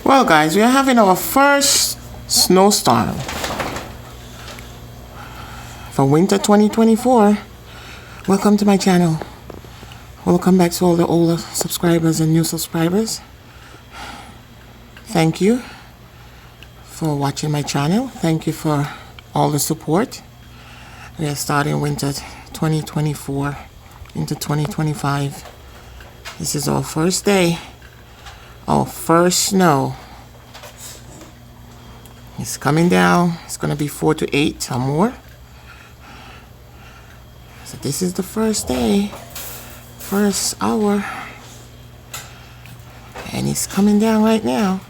Well, guys, we are having our first snowstorm for winter 2024. Welcome to my channel. Welcome back to all the older subscribers and new subscribers. Thank you for watching my channel. Thank you for all the support. We are starting winter 2024 into 2025. This is our first day. Our first snow. It's coming down. It's going to be 4 to 8 or more. So this is the first day, first hour. And it's coming down right now.